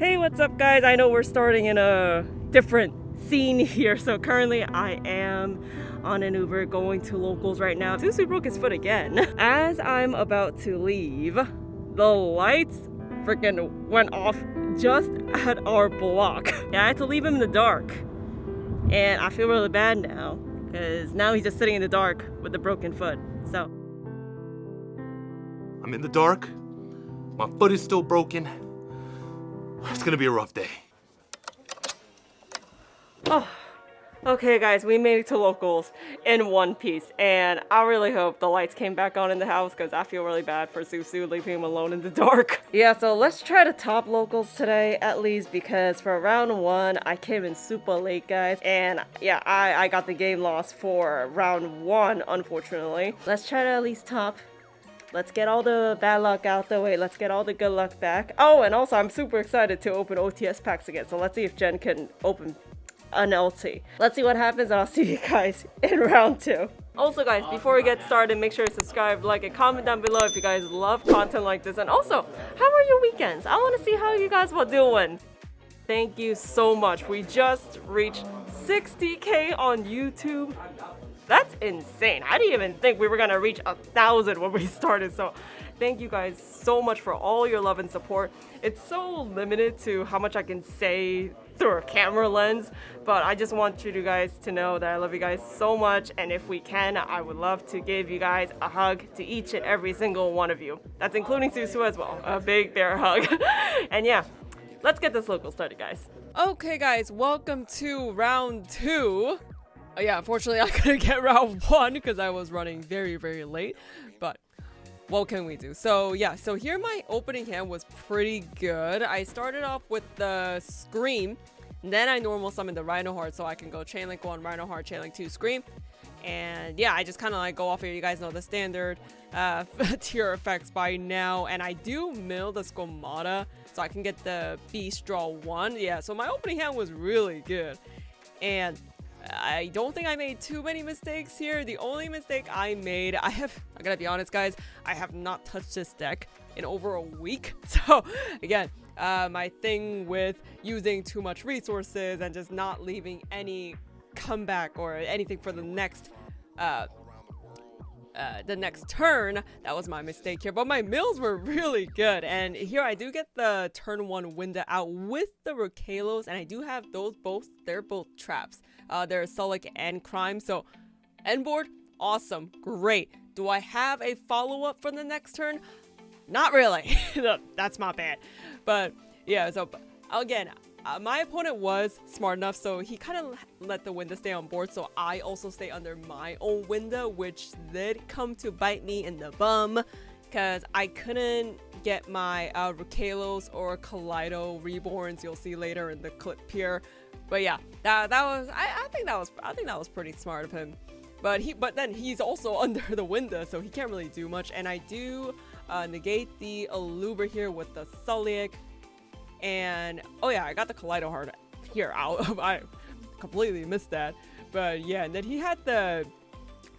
Hey, what's up guys? I know we're starting in a different scene here. So currently I am on an Uber going to locals right now. Susu broke his foot again. As I'm about to leave, the lights freaking went off just at our block. Yeah, I had to leave him in the dark. And I feel really bad now because now he's just sitting in the dark with a broken foot. So I'm in the dark. My foot is still broken. It's gonna be a rough day. Oh, okay guys, we made it to locals in one piece, and I really hope the lights came back on in the house because I feel really bad for Susu leaving him alone in the dark. Yeah, so let's try to top locals today at least, because for round one I came in super late guys, and yeah, I got the game lost for round one unfortunately. Let's try to at least top. Let's get all the bad luck out the way. Let's get all the good luck back. Oh, and also I'm super excited to open OTS packs again. So let's see if Jen can open an LT. Let's see what happens, and I'll see you guys in round two. Also guys, before we get started, make sure to subscribe, like, and comment down below if you guys love content like this. And also, how are your weekends? I want to see how you guys were doing. Thank you so much. We just reached 60K on YouTube. That's insane. I didn't even think we were gonna reach 1,000 when we started. So thank you guys so much for all your love and support. It's so limited to how much I can say through a camera lens, but I just want you guys to know that I love you guys so much, and if we can, I would love to give you guys a hug to each and every single one of you. That's including Susu as well. A big bear hug. And yeah, let's get this local started, guys. Okay guys, welcome to round two. Yeah, unfortunately I couldn't get round one because I was running very late, but what can we do? So yeah, so here my opening hand was pretty good. I started off with the Scream, then I normal summoned the Rhino Heart so I can go Chain Link 1, Rhino Heart, Chain Link 2, Scream. And yeah, I just kind of like go off here. You guys know the standard tier effects by now, and I do mill the Squamata so I can get the Beast Draw 1. Yeah, so my opening hand was really good, and I don't think I made too many mistakes here. The only mistake I made, I gotta be honest guys, I have not touched this deck in over a week. So again, my thing with using too much resources and just not leaving any comeback or anything for the next turn, that was my mistake here. But my mills were really good, and here I do get the turn 1 window out with the Rokalos, and I do have those both. They're both traps. They're Sulic and Crime, so end board, awesome, great. Do I have a follow-up for the next turn? Not really. That's not bad. But yeah, so again, my opponent was smart enough, so he kind of let the window stay on board, so I also stay under my own window, which did come to bite me in the bum, because I couldn't get my Rokalos or Kaleido Reborns. You'll see later in the clip here. But yeah, that was I think that was pretty smart of him. But then he's also under the window, so he can't really do much. And I do negate the Aluber here with the Sulic. And oh yeah, I got the Kaleido Heart here out. I completely missed that. But yeah, and then he had the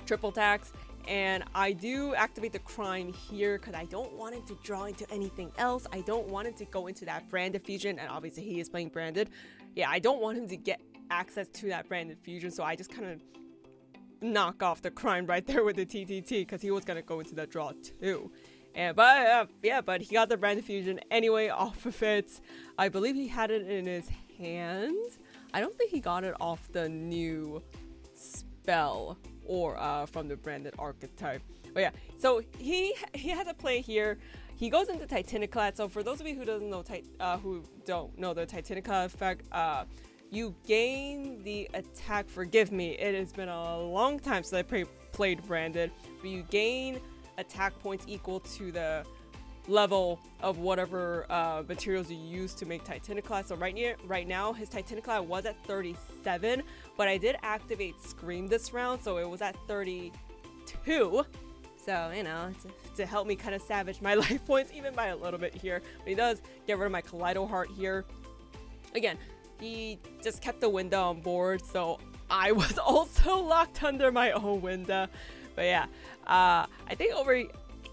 triple attacks, and I do activate the Crime here because I don't want it to draw into anything else. I don't want it to go into that Branded Fusion, and obviously he is playing Branded. Yeah, I don't want him to get access to that Branded Fusion, so I just kind of knock off the Crime right there with the TTT because he was gonna go into that draw too. And but he got the Branded Fusion anyway off of it. I believe he had it in his hand. I don't think he got it off the new spell or from the Branded Archetype. But yeah, so he has a play here. He goes into Titaniclad. So for those of you who don't know the Titaniclad effect, you gain the attack. Forgive me, it has been a long time since I played Branded, but you gain attack points equal to the level of whatever materials you use to make Titaniclad. So right now his Titaniclad was at 37, but I did activate Scream this round, so it was at 32. So, you know, to help me kind of savage my life points even by a little bit here. But he does get rid of my Kaleido Heart here. Again, he just kept the window on board, so I was also locked under my own window. But yeah, I think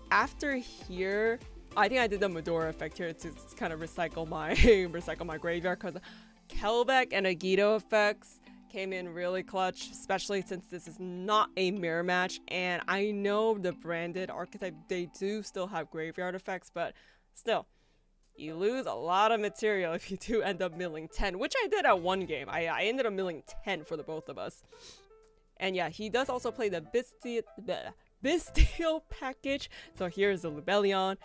after here, I think I did the Medora effect here to kind of recycle my graveyard, because Kelbeck and YUGIOH effects came in really clutch, especially since this is not a mirror match. And I know the branded archetype, they do still have graveyard effects, but still, you lose a lot of material if you do end up milling 10, which I did at one game. I ended up milling 10 for the both of us. And yeah, he does also play the Bestial package. So here's the Lubellion.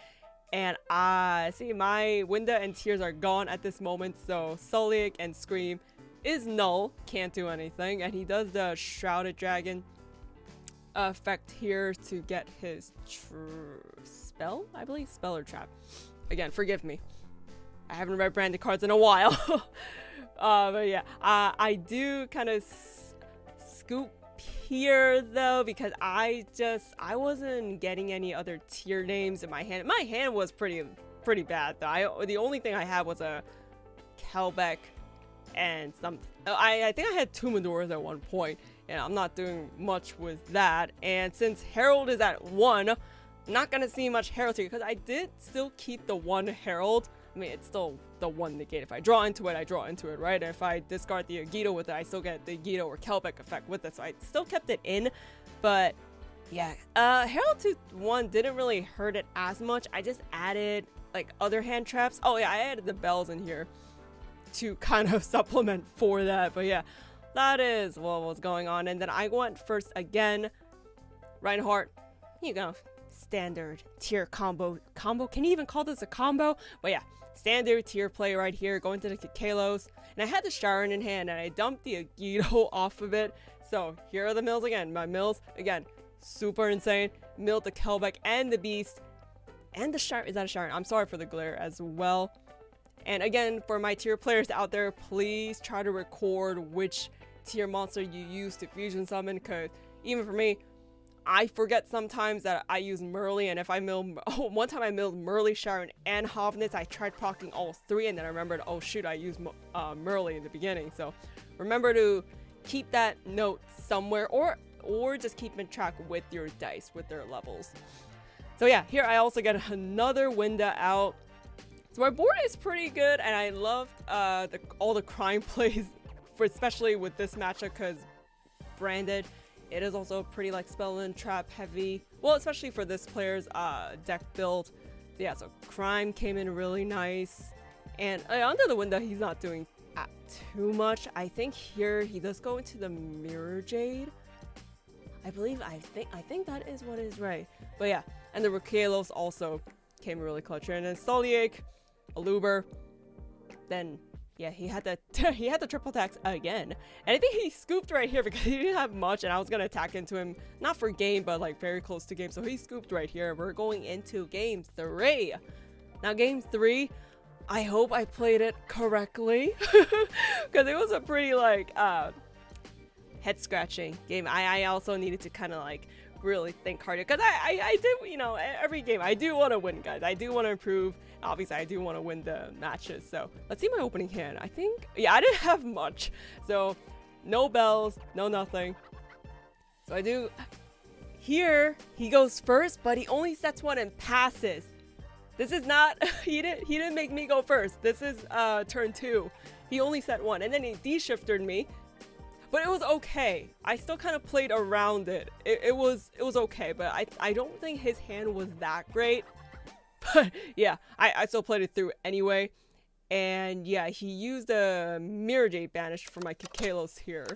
And I see my Winda and Tears are gone at this moment. So Sulliek and Scream is null, can't do anything. And he does the Shrouded Dragon effect here to get his spell, I believe, spell or trap. Again, forgive me, I haven't read branded cards in a while. But yeah, I do kind of scoop here though, because I wasn't getting any other tier names in my hand. My hand was pretty bad though. The only thing I had was a Kelbeck and some. I think I had 2 Medoras at one point, and I'm not doing much with that. And since Herald is at 1, I'm not gonna see much Herald here, because I did still keep the 1 Herald. I mean, it's still the 1 negate. If I draw into it, I draw into it, right? And if I discard the YUGIOH with it, I still get the YUGIOH or Kelbeck effect with it. So I still kept it in. But yeah, Herald to 1 didn't really hurt it as much. I just added like other hand traps. Oh yeah, I added the bells in here to kind of supplement for that. But yeah, that is what was going on. And then I went first again. Reinhardt, you go. Standard tier combo. Can you even call this a combo? But yeah, standard tier play right here, going to the Kalos. And I had the Sharon in hand, and I dumped the YUGIOH off of it. So here are the mills again. My mills, again, super insane. Milled the Kelbeck and the Beast. And the Sharon. Is that a Sharon? I'm sorry for the glare as well. And again, for my tier players out there, please try to record which tier monster you use to fusion summon, because even for me, I forget sometimes that I use Merly, and if I mill, one time I milled Merly, Sharon, and Hovnitz. I tried procking all 3, and then I remembered, oh shoot, I used Merly in the beginning. So remember to keep that note somewhere, or just keep in track with your dice, with their levels. So yeah, here I also get another Winda out. So my board is pretty good, and I love all the crime plays, especially with this matchup, because branded. It is also pretty like spell and trap heavy. Well, especially for this player's deck build. Yeah, so crime came in really nice. And under the window, he's not doing too much. I think here he does go into the Mirror Jade. I think that is what is right. But yeah, and the Rakelos also came really clutch. And then Sulliek, Aluber, then yeah, he had the triple attacks again. And I think he scooped right here because he didn't have much, and I was gonna attack into him, not for game, but like very close to game. So he scooped right here. We're going into game 3. Now game 3, I hope I played it correctly, because it was a pretty like head scratching game. I also needed to kind of like really think harder, because I did, you know, every game I do want to win, guys. I do want to improve. Obviously, I do want to win the matches. So let's see my opening hand. I think, yeah, I didn't have much. So no bells, no nothing. So I do. Here, he goes first, but he only sets 1 and passes. This is not, he didn't make me go first. This is turn 2. He only set 1, and then he de-shifted me. But it was okay. I still kind of played around it. It was okay, but I don't think his hand was that great. But yeah, I still played it through anyway. And yeah, he used a Mirror Jade Banish for my Kalos here.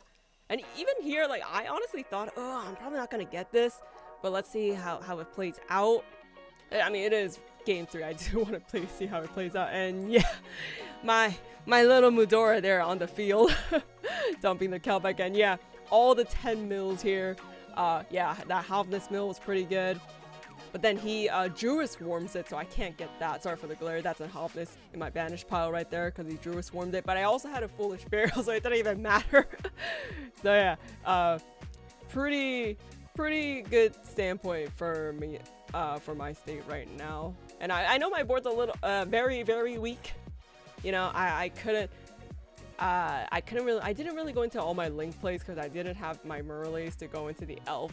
And even here, like, I honestly thought, oh, I'm probably not going to get this. But let's see how it plays out. I mean, it is game 3. I do want to see how it plays out. And yeah, my little Medora there on the field. Dumping the Kelbeck. And yeah, all the 10 mills here. Yeah, that Hovnitz mill was pretty good. But then he Druid Swarms it, so I can't get that. Sorry for the glare. That's a Hovnitz in my banish pile right there, because he Druid Swarmed it. But I also had a Foolish Burial, so it didn't even matter. So yeah, pretty good standpoint for me, for my state right now. And I know my board's a little very, very weak. You know, I didn't really go into all my link plays, because I didn't have my Merleys to go into the Elf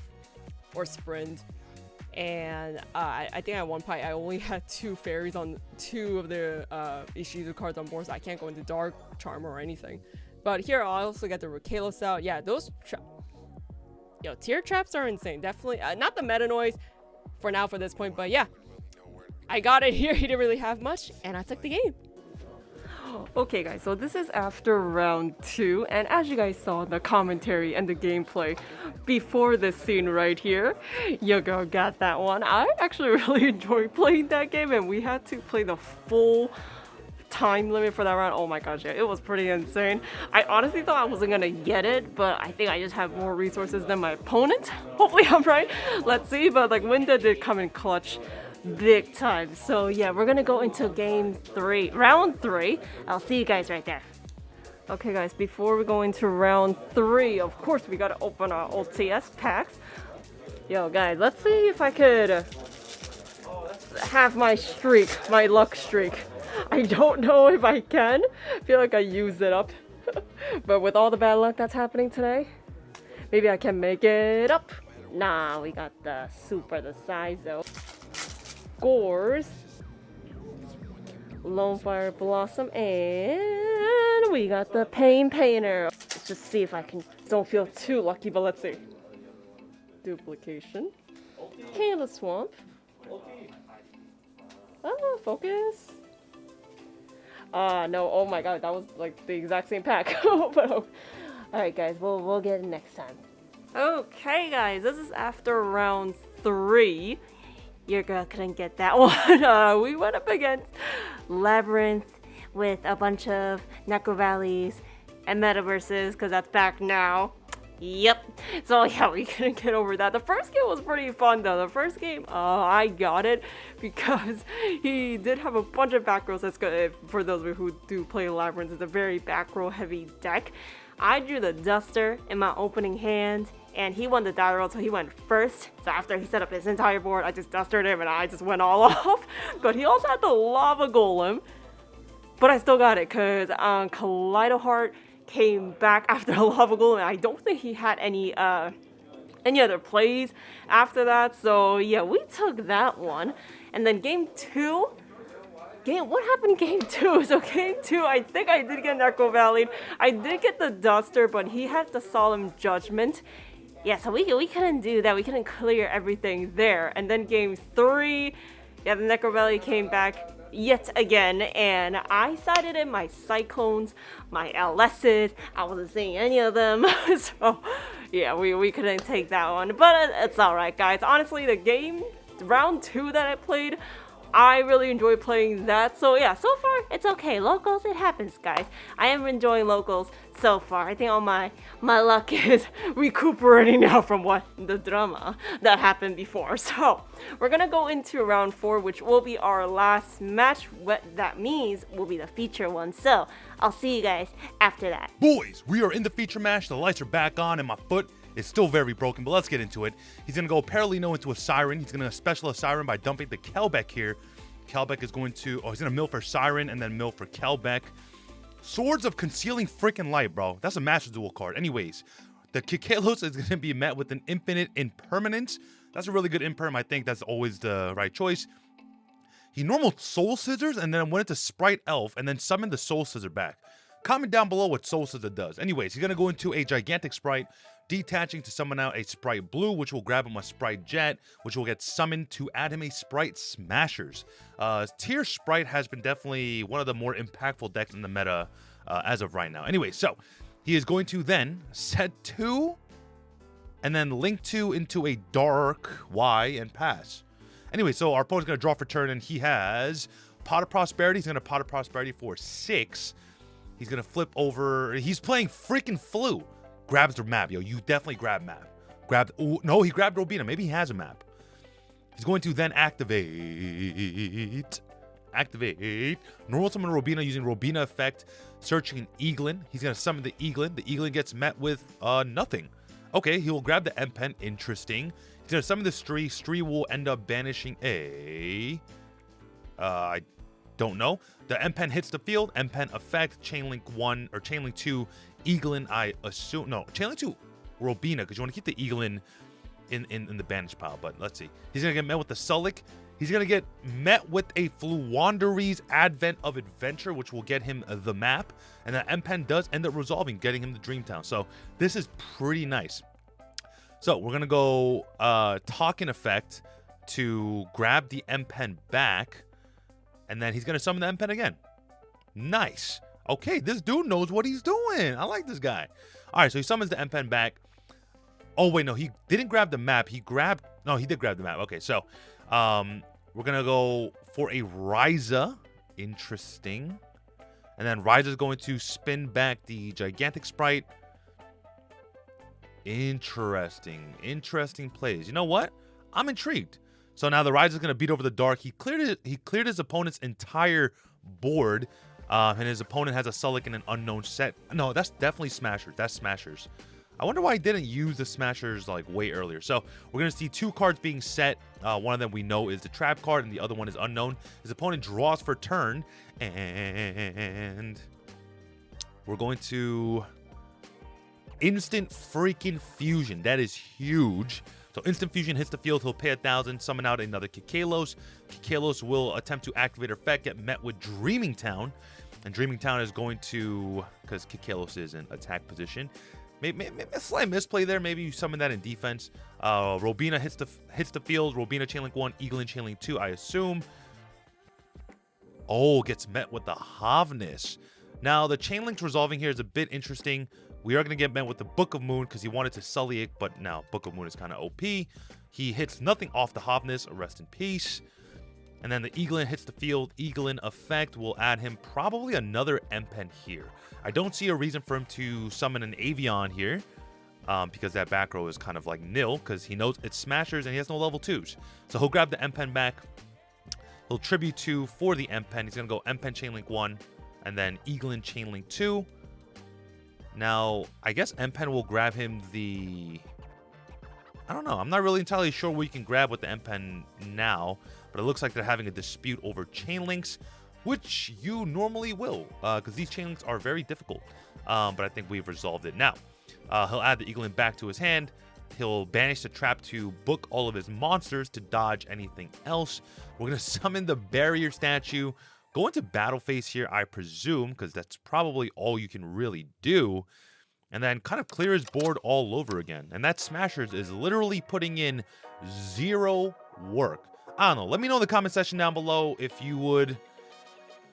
or Sprint. And I think at one point I only had 2 fairies on 2 of the Ishizu cards on board, so I can't go into Dark Charm or anything. But here I also get the Rokelos out. Yeah, those tier traps are insane. Definitely not the meta noise for now for this point, but yeah, I got it here. He didn't really have much, and I took the game. Okay guys, so this is after round 2, and as you guys saw in the commentary and the gameplay before this scene right here, YUGIOH got that one. I actually really enjoyed playing that game, and we had to play the full time limit for that round. Oh my gosh, yeah, it was pretty insane. I honestly thought I wasn't gonna get it, but I think I just have more resources than my opponent. Hopefully I'm right. Let's see, but like Winda did come in clutch big time. So yeah, we're gonna go into round 3. I'll see you guys right there. Okay guys, before we go into round 3, of course we gotta open our OTS packs. Yo guys, let's see if I could have my luck streak. I don't know if I can. I feel like I used it up. But with all the bad luck that's happening today, maybe I can make it up. Nah, we got the size though. Scores, Lone Fire Blossom, and we got the Pain Painter. Let's just see if I can. Don't feel too lucky, but let's see. Duplication, Kayla Swamp. Oh, focus. No, oh my god, that was like the exact same pack. But alright guys, we'll get it next time. Okay guys, this is after round 3. Your girl couldn't get that one. We went up against Labyrinth with a bunch of Necro Valleys and Metaverses, because that's back now. Yep. So yeah, we couldn't get over that. The first game was pretty fun though. The first game, I got it because he did have a bunch of back rows. That's good for those of you who do play Labyrinth. It's a very back row heavy deck. I drew the Duster in my opening hand, and he won the die roll, so he went first. So after he set up his entire board, I just dustered him and I just went all off. But he also had the Lava Golem, but I still got it because Kaleido Heart came back after the Lava Golem, and I don't think he had any other plays after that. So yeah, we took that one. And then game 2. What happened in game 2? So game 2, I think I did get Necro Valley. I did get the Duster, but he had the Solemn Judgment. Yeah, so we couldn't do that. We couldn't clear everything there. And then game 3, yeah, the Necro Valley came back yet again, and I sided in my Cyclones, my LSs. I wasn't seeing any of them. So yeah, we couldn't take that one. But it's alright guys. Honestly, the round 2 that I played, I really enjoy playing that. So yeah, so far it's okay. Locals, it happens guys. I am enjoying locals so far. I think all my luck is recuperating now from the drama that happened before. So we're gonna go into round 4, which will be our last match. What that means will be the feature one. So I'll see you guys after that. Boys, we are in the feature match. The lights are back on and my foot is still very broken, but let's get into it. He's going to go Paralino into a Siren. He's going to special a Siren by dumping the Kelbeck here. Kelbeck is going to, he's going to mill for Siren and then mill for Kelbeck. Swords of Concealing Freaking Light, bro. That's a Master Duel card. Anyways, the Kikalos is going to be met with an Infinite Impermanence. That's a really good imperm. I think that's always the right choice. He normal Soul Scissors and then went into Sprite Elf and then summoned the Soul Scissor back. Comment down below what Soul Scissor does. Anyways, he's going to go into a Gigantic Sprite, detaching to summon out a Sprite Blue, which will grab him a Sprite Jet, which will get summoned to add him a Sprite Smashers. Tier Sprite has been definitely one of the more impactful decks in the meta as of right now. Anyway, so he is going to then set 2 and then link 2 into a Dark Y and pass. Anyway, so our opponent's going to draw for turn, and he has Pot of Prosperity. He's going to Pot of Prosperity for 6. He's going to flip over. He's playing freaking Flu. Grabs the map, yo. You definitely grab map. No, he grabbed Robina. Maybe he has a map. He's going to then activate. Normal summon Robina using Robina effect. Searching an Eaglin. He's going to summon the Eaglin. The Eaglin gets met with nothing. Okay, he will grab the M-Pen. Interesting. He's going to summon the Stree. Stree will end up banishing a... I don't know. The M-Pen hits the field. M-Pen effect. Chainlink 1 or Chainlink 2. Eaglin, I assume. No, Chainlink 2 Robina, because you want to keep the Eaglin in the banish pile. But let's see. He's going to get met with the Sulic. He's going to get met with a Fluanderee's Advent of Adventure, which will get him the map. And that M-Pen does end up resolving, getting him to Dreamtown. So this is pretty nice. So we're going to go Talking Effect to grab the M-Pen back. And then he's going to summon the M-Pen again. Nice. Okay, this dude knows what he's doing. I like this guy. All right, so he summons the M-Pen back. Oh, wait, no, he didn't grab the map. He did grab the map. Okay, so we're going to go for a Ryza. Interesting. And then Ryza's going to spin back the Gigantic Sprite. Interesting. Interesting plays. You know what? I'm intrigued. So now the Ryza's going to beat over the Dark. He cleared his opponent's entire board. And his opponent has a Sulic and an unknown set. No, that's definitely Smashers. That's Smashers. I wonder why he didn't use the Smashers like way earlier. So we're going to see 2 cards being set. One of them we know is the Trap card, and the other one is unknown. His opponent draws for turn, and we're going to Instant freaking Fusion. That is huge. So Instant Fusion hits the field. He'll pay 1,000, summon out another Kikalos. Kikalos will attempt to activate her effect, get met with Dreaming Town. And Dreaming Town is going to, because Kikalos is in attack position, maybe a slight misplay there. Maybe you summon that in defense. Robina hits the field. Robina Chainlink 1, Eagle and Chainlink 2, I assume. Oh, gets met with the Havnis. Now, the Chainlink's resolving here is a bit interesting. We are going to get met with the Book of Moon because he wanted to sully it, but now Book of Moon is kind of OP. He hits nothing off the Havnis, rest in peace. And then the Eaglin hits the field. Eaglin effect will add him probably another M-Pen here. I don't see a reason for him to summon an Avion here because that back row is kind of like nil because he knows it's Smashers and he has no level 2s. So he'll grab the M-Pen back. He'll Tribute 2 for the M-Pen. He's going to go M-Pen Chainlink 1 and then Eaglin Chainlink 2. Now, I guess M-Pen will grab him the... I don't know. I'm not really entirely sure what you can grab with the M-Pen now, but it looks like they're having a dispute over Chainlinks, which you normally will, because these Chainlinks are very difficult. But I think we've resolved it now. He'll add the Eaglin back to his hand. He'll banish the trap to book all of his monsters to dodge anything else. We're going to summon the Barrier Statue. Go into Battle Phase here, I presume, because that's probably all you can really do. And then kind of clear his board all over again. And that Smashers is literally putting in 0 work. I don't know. Let me know in the comment section down below if you would,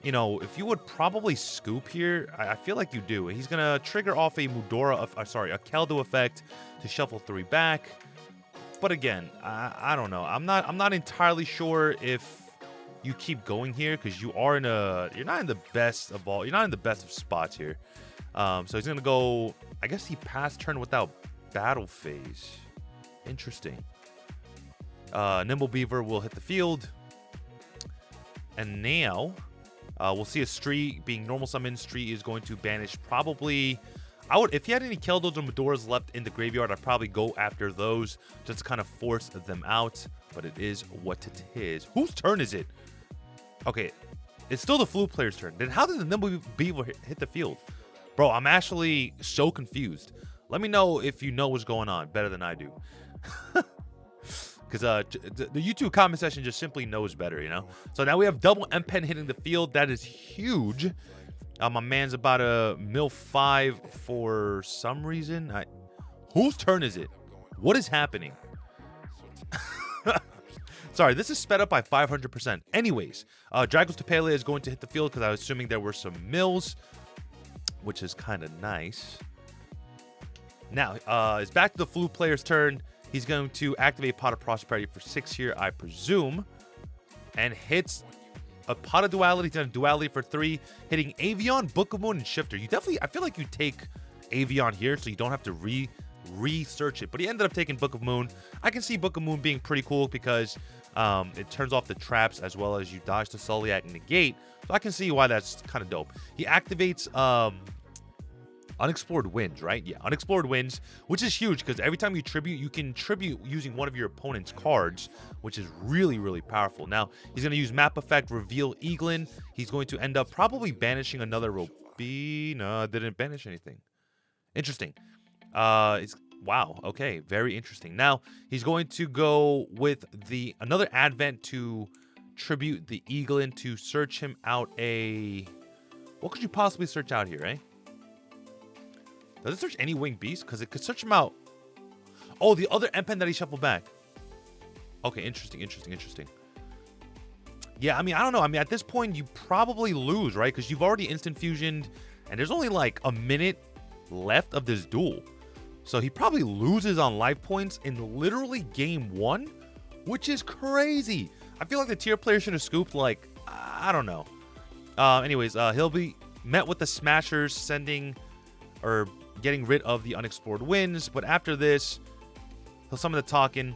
if you would probably scoop here. I feel like you do. He's going to trigger off a a Keldo effect to shuffle 3 back. But again, I don't know. I'm not entirely sure if you keep going here because you're not in the best of all. You're not in the best of spots here. So he's going to go, I guess he passed turn without Battle Phase. Interesting. Nimble Beaver will hit the field. And now, we'll see a Stree being normal summon. Stree is going to banish probably... if he had any Keldos or Medoras left in the graveyard, I'd probably go after those just to kind of force them out. But it is what it is. Whose turn is it? Okay, it's still the Flute player's turn. Then how did the Nimble Beaver hit the field? Bro, I'm actually so confused. Let me know if you know what's going on better than I do. Because the YouTube comment section just simply knows better, So now we have double M-Pen hitting the field. That is huge. My man's about to mill 5 for some reason. Whose turn is it? What is happening? Sorry, this is sped up by 500%. Anyways, Dragos Tepele is going to hit the field because I was assuming there were some mills, which is kind of nice. Now, it's back to the Flute player's turn. He's going to activate Pot of Prosperity for 6 here, I presume, and hits a Pot of Duality, then a Duality for 3, hitting Avion, Book of Moon, and Shifter. I feel like you take Avion here so you don't have to research it, but he ended up taking Book of Moon. I can see Book of Moon being pretty cool because it turns off the traps as well as you dodge the Sulliak negate. So I can see why that's kind of dope. He activates Unexplored Winds, right? Yeah, Unexplored Winds, which is huge because every time you tribute, you can tribute using one of your opponent's cards, which is really, really powerful. Now, he's going to use Map Effect, Reveal Eaglin. He's going to end up probably banishing another Robina. Didn't banish anything. Interesting. We're Wow. Okay. Very interesting. Now he's going to go with another advent to tribute the Eaglin to search him out what could you possibly search out here, eh? Does it search any winged beast? Because it could search him out. Oh, the other M-Pen that he shuffled back. Okay, interesting. Yeah, I mean, I don't know. I mean, at this point, you probably lose, right? Because you've already instant fusioned, and there's only like a minute left of this duel. So he probably loses on life points in literally game 1, which is crazy. I feel like the tier player should have scooped, like, I don't know. Anyways, he'll be met with the Smashers getting rid of the unexplored winds. But after this, he'll summon the Talkin,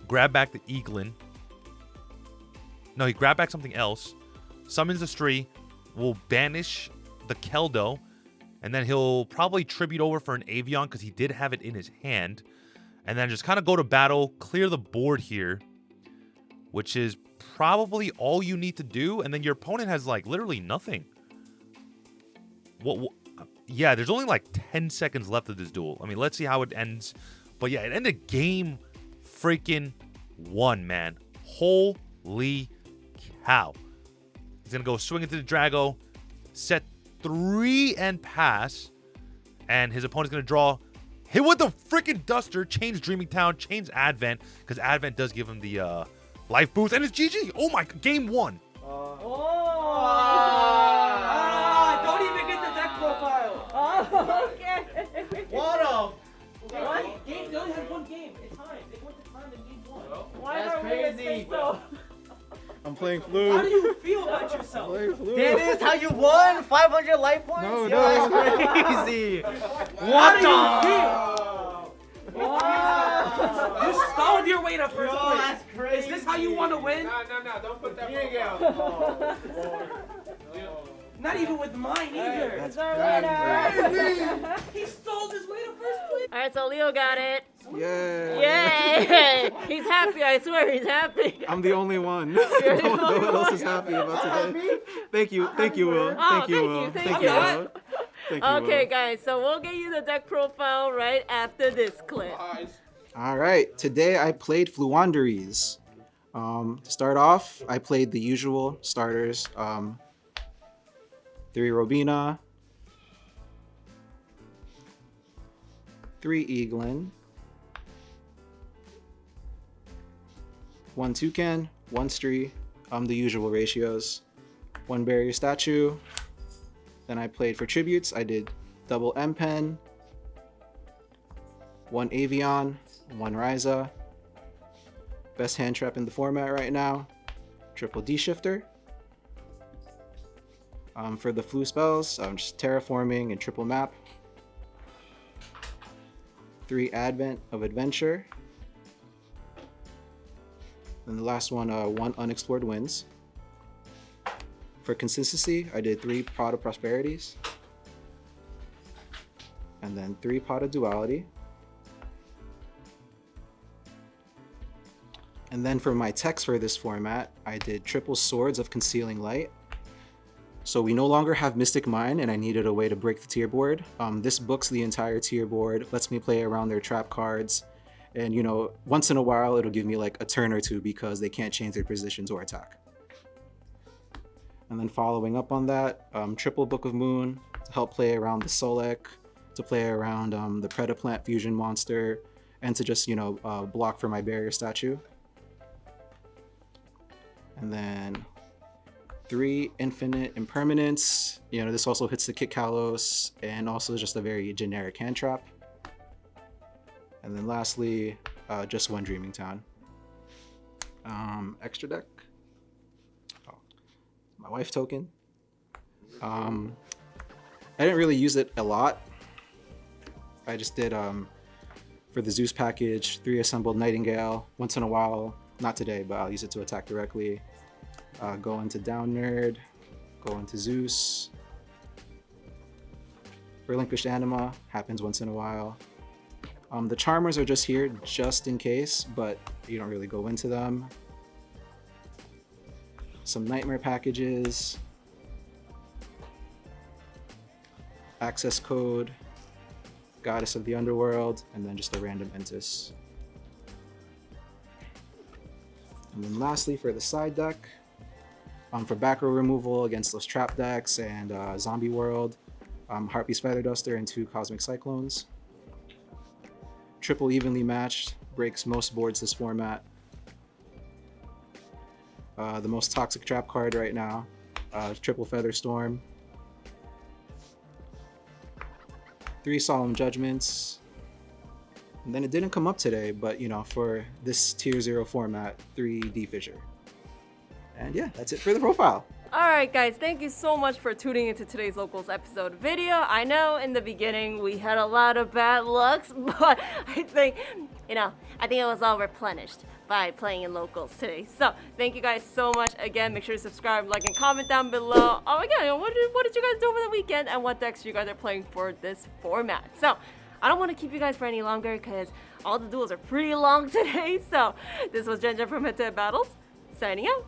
grab back the Eaglin. No, he grabbed back something else. Summons the Stree, will banish the Keldo, and then he'll probably tribute over for an Avion because he did have it in his hand. And then just kind of go to battle, clear the board here, which is probably all you need to do. And then your opponent has like literally nothing. Yeah, there's only like 10 seconds left of this duel. I mean, let's see how it ends. But yeah, it ended game freaking 1, man. Holy cow. He's going to go swing into the Drago, set 3 and pass. And his opponent's going to draw, hit with the freaking Duster, change Dreaming Town, change Advent, because Advent does give him the life boost. And it's GG. Oh my, game 1. Don't even get the deck profile. Oh, okay. What a... What? Game, they only had 1 game. It's time. They went to time in game 1. Why That's are we crazy. so? I'm playing Flu. How do you feel about yourself? Playing Flu. That is how you won 500 life points? No, Yo, no. that's crazy. What do you feel? Wow. You stalled your way to first place. That's crazy. Is this how you want to win? No, don't put that Not even with mine either. It's our winner. He stalled his way to first place. All right, so Leo got it. Yeah. Yay! He's happy. I swear, he's happy. I'm the only one. You're the No only one else one. is happy about today. Thank you, Will. Oh, Thank you, Will. thank you. Thank you, Will. Thank you, Okay, Will. guys, so we'll get you the deck profile right after this clip. All right, today I played Fluanderies. To start off, I played the usual starters. 3 Robina, 3 Eaglin, 1 Toucan, 1 Stree, the usual ratios, 1 Barrier Statue. Then I played for tributes, I did double M-Pen, 1 Avion, 1 Ryza, best hand trap in the format right now, triple D-Shifter. For the Flu spells, just Terraforming and triple map. 3 Advent of Adventure. And the last one, 1 Unexplored Winds. For consistency, I did 3 Pot of Prosperities. And then 3 Pot of Duality. And then for my text for this format, I did triple Swords of Concealing Light. So we no longer have Mystic Mine, and I needed a way to break the tier board. This books the entire tier board, lets me play around their trap cards, and you know, once in a while it'll give me like a turn or two because they can't change their positions or attack. And then following up on that, triple Book of Moon to help play around the Solek, to play around the Predaplant Fusion monster, and to just, you know, block for my Barrier Statue. And then 3 Infinite Impermanence. You know, this also hits the Kit Kalos and also just a very generic hand trap. And then lastly, just 1 Dreaming Town. Extra deck. Oh, my wife token. I didn't really use it a lot. I just did for the Zeus package, 3 assembled Nightingale. Once in a while, not today, but I'll use it to attack directly. Go into Down Nerd, go into Zeus. Relinquished Anima, happens once in a while. The Charmers are just here just in case, but you don't really go into them. Some Nightmare packages. Access code. Goddess of the Underworld, and then just a random Entis. And then lastly, for the side deck, for back row removal against those trap decks and Zombie World, Heartbeast Feather Duster and 2 Cosmic Cyclones. Triple evenly matched, breaks most boards this format. The most toxic trap card right now, Triple Feather Storm. 3 Solemn Judgments. And then it didn't come up today, but you know, for this tier 0 format, 3 D-Fissure. And yeah, that's it for the profile. Alright guys, thank you so much for tuning into today's Locals episode video. I know in the beginning we had a lot of bad lucks, but I think it was all replenished by playing in Locals today. So thank you guys so much. Again, make sure to subscribe, like, and comment down below. Oh my god, what did you guys do over the weekend and what decks you guys are playing for this format. So I don't want to keep you guys for any longer because all the duels are pretty long today. So this was Jen from HeadtoHead Battles, signing out.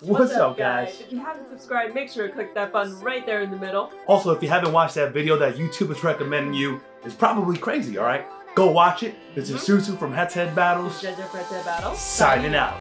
What's up, guys? If you haven't subscribed, make sure to click that button right there in the middle. Also, if you haven't watched that video that YouTube is recommending you, it's probably crazy, alright? Go watch it. This is Susu from HeadtoHead Battles. Jen from HeadtoHead Battles. Signing out.